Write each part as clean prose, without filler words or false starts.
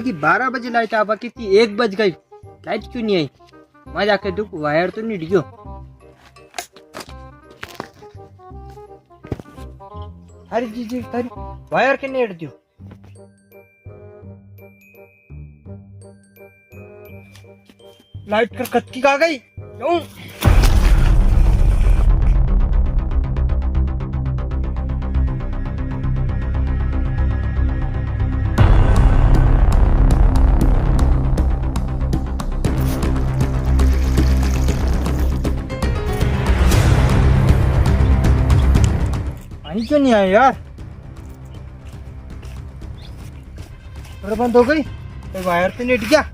की 12 बजे लाइट आ बाकी थी, 1 बज गई, लाइट क्यों नहीं आई? वहां जाके दुख वायर तो नहीं डिगो। अरे जी अरे वायर के नहीं दियो। लाइट कर कत्ती आ गई क्यों? पानी क्यों नहीं आया यार? और बंद हो गई तो वायर पे लेट गया।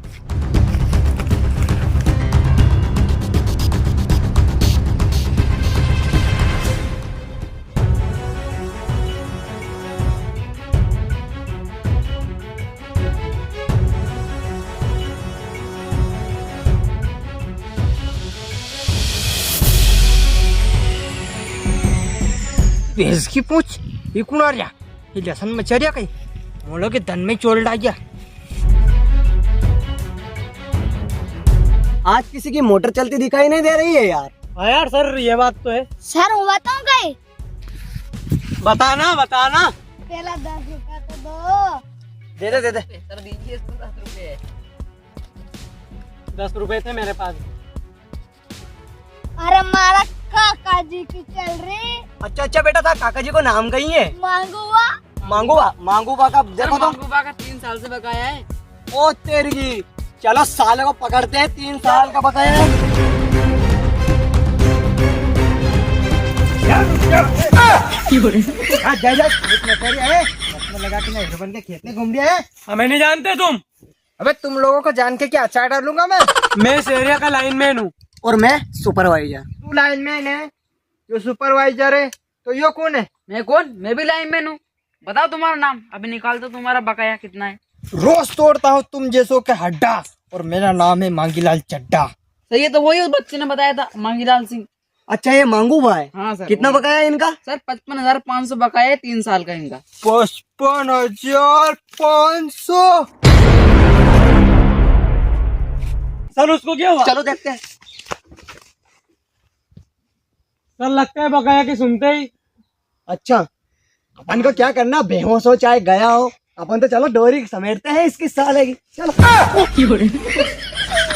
भैंस की पूछ ये कौन आ रहा? ये लसन मचा कहीं मोलो के धन में चोल डाल गया। आज किसी की मोटर चलती दिखाई नहीं दे रही है यार। हाँ यार सर ये बात तो है। सर હું बताऊं कहीं? बताना पहला 10 रुपया तो दो। दे दे सर दीजिए 10 रुपए। 10 रुपए थे मेरे पास। अरे मारा काका जी की चल रही। अच्छा बेटा था, काका जी को नाम कही है? मांगूबा का देखो तो। मांगूबा का 3 साल से बकाया है। ओ तेरी की, चलो साले को पकड़ते हैं, 3 साल का बकाया है। लगा के नहीं बन के खेत में घूम रहा है। हमें नहीं जानते तुम। अबे तुम लोगों को जान के क्या अचार डालूंगा मैं इस एरिया का लाइनमैन हूँ। और मैं सुपरवाइजर। तू लाइनमैन है, जो सुपरवाइजर है, तो यो कौन है? मैं कौन? मैं भी लाइनमैन हूँ। बताओ तुम्हारा नाम, अभी निकाल दो तुम्हारा बकाया कितना है। रोज तोड़ता हूँ तुम जैसों के हड्डा, और मेरा नाम है मांगीलाल चड्डा। सही है, तो वही उस बच्चे ने बताया था, मांगीलाल सिंह। अच्छा ये मांगूबा है? हाँ सर। कितना बकाया है इनका? सर 55,500 बकाया है, 3 साल का इनका। 55,500। सर उसको क्या हुआ? चलो देखते हैं। सर लगता है बकाया की सुनते ही। अच्छा अपन को क्या करना, बेहोश हो चाहे गया हो, अपन तो चलो डोरी समेटते हैं इसकी साले की। चलो।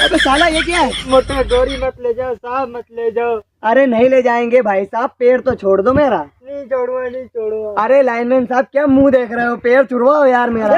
अबे साला ये क्या है? मोटे डोरी मत ले जाओ साहब, मत ले जाओ। अरे नहीं ले जाएंगे भाई साहब, पेड़ तो छोड़ दो मेरा। नहीं छोड़ूंगा। अरे लाइनमैन साहब क्या मुंह देख रहे हो, पेड़ छुड़वाओ यार मेरा।